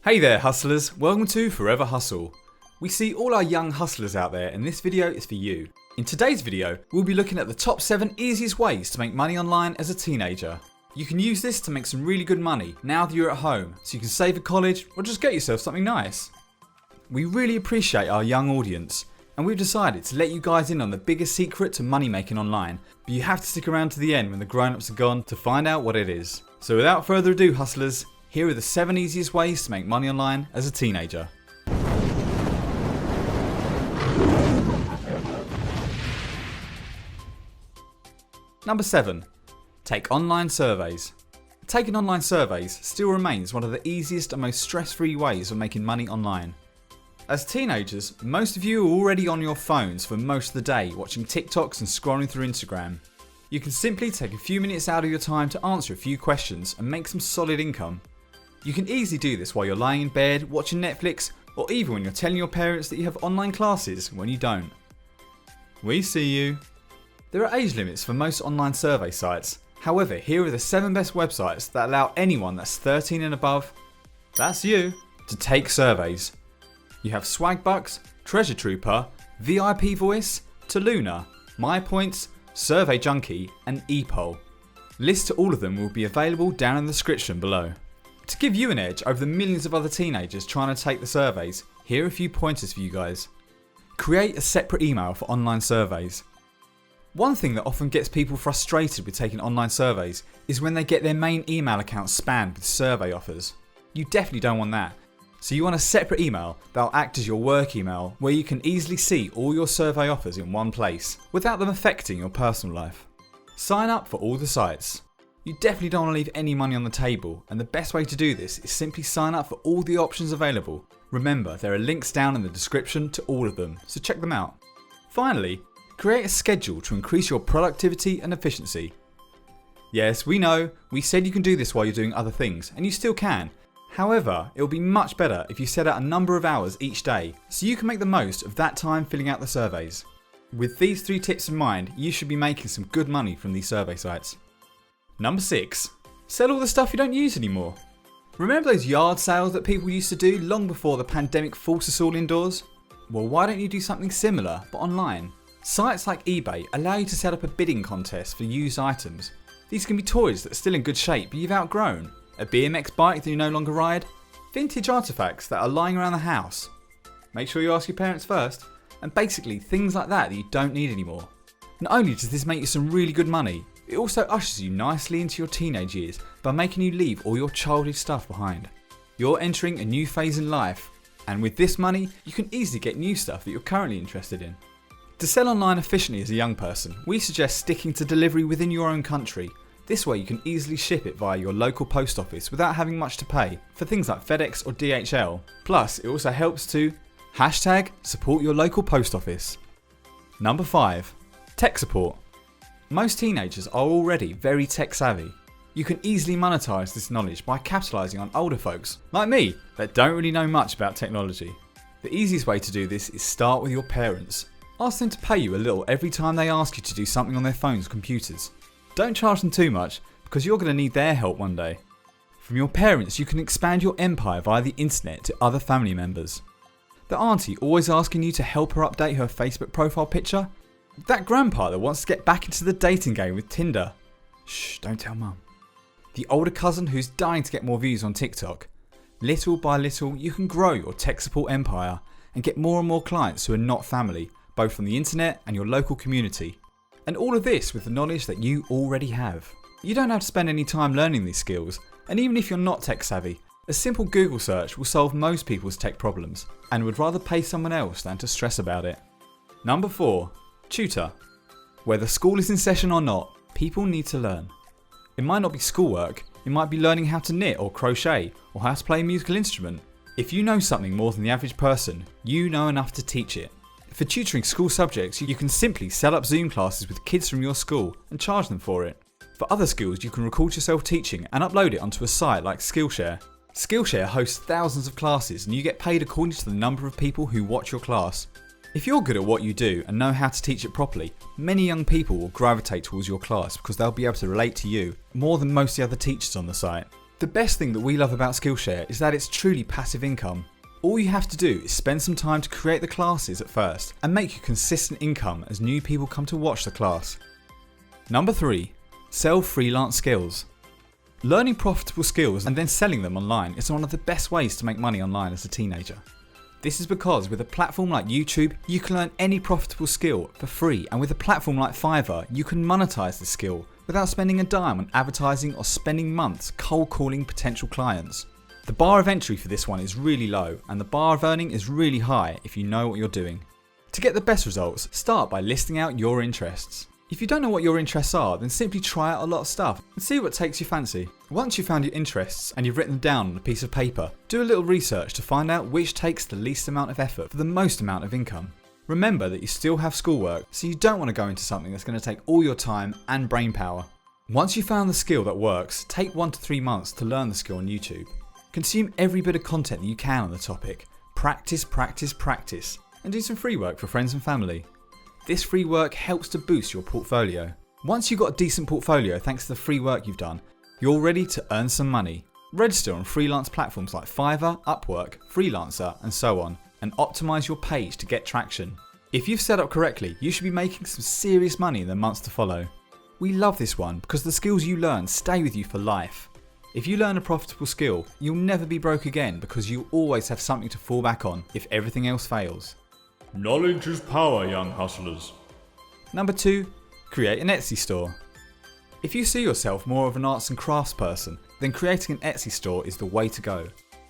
Hey there hustlers, welcome to Forever Hustle. We see all our young hustlers out there and this video is for you. In today's video, we'll be looking at the top 7 easiest ways to make money online as a teenager. You can use this to make some really good money now that you're at home, so you can save for college or just get yourself something nice. We really appreciate our young audience, and we've decided to let you guys in on the biggest secret to money making online, but you have to stick around to the end when the grown-ups are gone to find out what it is. So without further ado hustlers, here are the 7 easiest ways to make money online as a teenager. Number 7. Take online surveys. Taking online surveys still remains one of the easiest and most stress-free ways of making money online. As teenagers, most of you are already on your phones for most of the day watching TikToks and scrolling through Instagram. You can simply take a few minutes out of your time to answer a few questions and make some solid income. You can easily do this while you're lying in bed, watching Netflix, or even when you're telling your parents that you have online classes when you don't. We see you. There are age limits for most online survey sites. However, here are the 7 best websites that allow anyone that's 13 and above, that's you, to take surveys. You have Swagbucks, Treasure Trooper, VIP Voice, Toluna, MyPoints, Survey Junkie, and ePoll. Lists to all of them will be available down in the description below. To give you an edge over the millions of other teenagers trying to take the surveys, here are a few pointers for you guys. Create a separate email for online surveys. One thing that often gets people frustrated with taking online surveys is when they get their main email account spammed with survey offers. You definitely don't want that. So you want a separate email that will act as your work email where you can easily see all your survey offers in one place without them affecting your personal life. Sign up for all the sites. You definitely don't want to leave any money on the table, and the best way to do this is simply sign up for all the options available. Remember, there are links down in the description to all of them, so check them out. Finally, create a schedule to increase your productivity and efficiency. Yes, we know, we said you can do this while you're doing other things, and you still can. However, it will be much better if you set out a number of hours each day, so you can make the most of that time filling out the surveys. With these 3 tips in mind, you should be making some good money from these survey sites. Number 6. Sell all the stuff you don't use anymore. Remember those yard sales that people used to do long before the pandemic forced us all indoors? Well, why don't you do something similar, but online? Sites like eBay allow you to set up a bidding contest for used items. These can be toys that are still in good shape but you've outgrown, a BMX bike that you no longer ride, vintage artifacts that are lying around the house. Make sure you ask your parents first, and basically things like that you don't need anymore. Not only does this make you some really good money, it also ushers you nicely into your teenage years by making you leave all your childish stuff behind. You're entering a new phase in life, and with this money, you can easily get new stuff that you're currently interested in. To sell online efficiently as a young person, we suggest sticking to delivery within your own country. This way you can easily ship it via your local post office without having much to pay for things like FedEx or DHL. Plus, it also helps to #support your local post office. Number 5. Tech support. Most teenagers are already very tech savvy. You can easily monetize this knowledge by capitalizing on older folks, like me, that don't really know much about technology. The easiest way to do this is start with your parents. Ask them to pay you a little every time they ask you to do something on their phones or computers. Don't charge them too much because you're going to need their help one day. From your parents you can expand your empire via the internet to other family members. The auntie always asking you to help her update her Facebook profile picture? That grandpa that wants to get back into the dating game with Tinder. Shh, don't tell mum. The older cousin who's dying to get more views on TikTok. Little by little you can grow your tech support empire and get more and more clients who are not family, both from the internet and your local community. And all of this with the knowledge that you already have. You don't have to spend any time learning these skills, and even if you're not tech savvy, a simple Google search will solve most people's tech problems and would rather pay someone else than to stress about it. Number 4. Tutor. Whether school is in session or not, people need to learn. It might not be schoolwork, it might be learning how to knit or crochet or how to play a musical instrument. If you know something more than the average person, you know enough to teach it. For tutoring school subjects, you can simply set up Zoom classes with kids from your school and charge them for it. For other skills, you can record yourself teaching and upload it onto a site like Skillshare. Skillshare hosts thousands of classes and you get paid according to the number of people who watch your class. If you're good at what you do and know how to teach it properly, many young people will gravitate towards your class because they'll be able to relate to you more than most of the other teachers on the site. The best thing that we love about Skillshare is that it's truly passive income. All you have to do is spend some time to create the classes at first and make your consistent income as new people come to watch the class. Number 3. Sell freelance skills. Learning profitable skills and then selling them online is one of the best ways to make money online as a teenager. This is because with a platform like YouTube, you can learn any profitable skill for free, and with a platform like Fiverr, you can monetize the skill without spending a dime on advertising or spending months cold calling potential clients. The bar of entry for this one is really low, and the bar of earning is really high if you know what you're doing. To get the best results, start by listing out your interests. If you don't know what your interests are, then simply try out a lot of stuff and see what takes your fancy. Once you've found your interests and you've written them down on a piece of paper, do a little research to find out which takes the least amount of effort for the most amount of income. Remember that you still have schoolwork, so you don't want to go into something that's going to take all your time and brain power. Once you've found the skill that works, take 1 to 3 months to learn the skill on YouTube. Consume every bit of content that you can on the topic. Practice, practice, practice, and do some free work for friends and family. This free work helps to boost your portfolio. Once you've got a decent portfolio thanks to the free work you've done, you're ready to earn some money. Register on freelance platforms like Fiverr, Upwork, Freelancer, and so on, and optimize your page to get traction. If you've set up correctly, you should be making some serious money in the months to follow. We love this one because the skills you learn stay with you for life. If you learn a profitable skill, you'll never be broke again because you'll always have something to fall back on if everything else fails. Knowledge is power, young hustlers. Number 2. Create an Etsy store. If you see yourself more of an arts and crafts person, then creating an Etsy store is the way to go.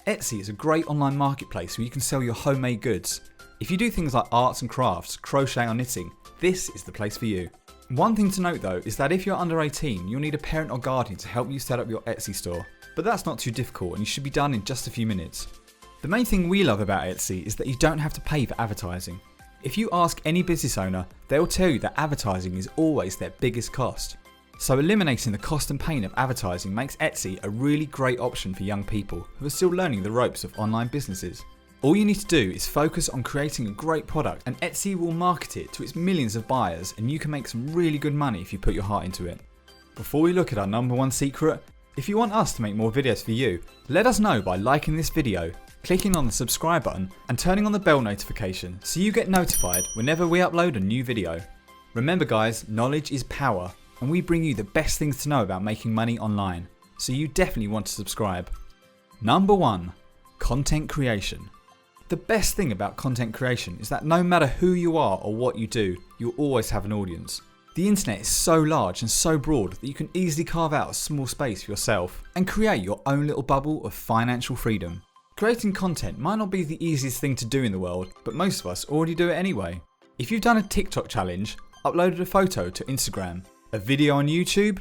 Etsy is a great online marketplace where you can sell your homemade goods. If you do things like arts and crafts, crochet or knitting, this is the place for you. One thing to note though is that if you're under 18, you'll need a parent or guardian to help you set up your Etsy store, but that's not too difficult and you should be done in just a few minutes. The main thing we love about Etsy is that you don't have to pay for advertising. If you ask any business owner, they'll tell you that advertising is always their biggest cost. So eliminating the cost and pain of advertising makes Etsy a really great option for young people who are still learning the ropes of online businesses. All you need to do is focus on creating a great product and Etsy will market it to its millions of buyers, and you can make some really good money if you put your heart into it. Before we look at our number 1 secret, if you want us to make more videos for you, let us know by liking this video, clicking on the subscribe button and turning on the bell notification so you get notified whenever we upload a new video. Remember guys, knowledge is power, and we bring you the best things to know about making money online, so you definitely want to subscribe. Number 1. Content creation. The best thing about content creation is that no matter who you are or what you do, you'll always have an audience. The internet is so large and so broad that you can easily carve out a small space for yourself and create your own little bubble of financial freedom. Creating content might not be the easiest thing to do in the world, but most of us already do it anyway. If you've done a TikTok challenge, uploaded a photo to Instagram, a video on YouTube,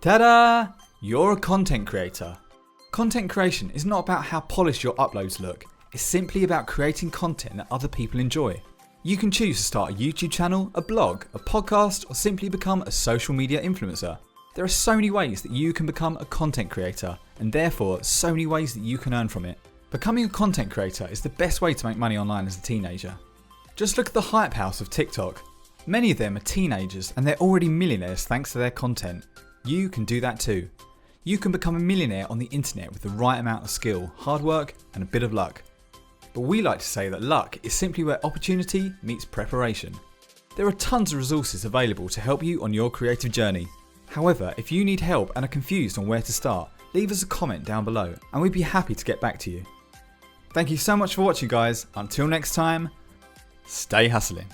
ta-da! You're a content creator. Content creation is not about how polished your uploads look. It's simply about creating content that other people enjoy. You can choose to start a YouTube channel, a blog, a podcast, or simply become a social media influencer. There are so many ways that you can become a content creator, and therefore so many ways that you can earn from it. Becoming a content creator is the best way to make money online as a teenager. Just look at the hype house of TikTok. Many of them are teenagers and they're already millionaires thanks to their content. You can do that too. You can become a millionaire on the internet with the right amount of skill, hard work, and a bit of luck. But we like to say that luck is simply where opportunity meets preparation. There are tons of resources available to help you on your creative journey. However, if you need help and are confused on where to start, leave us a comment down below and we'd be happy to get back to you. Thank you so much for watching guys. Until next time, stay hustling.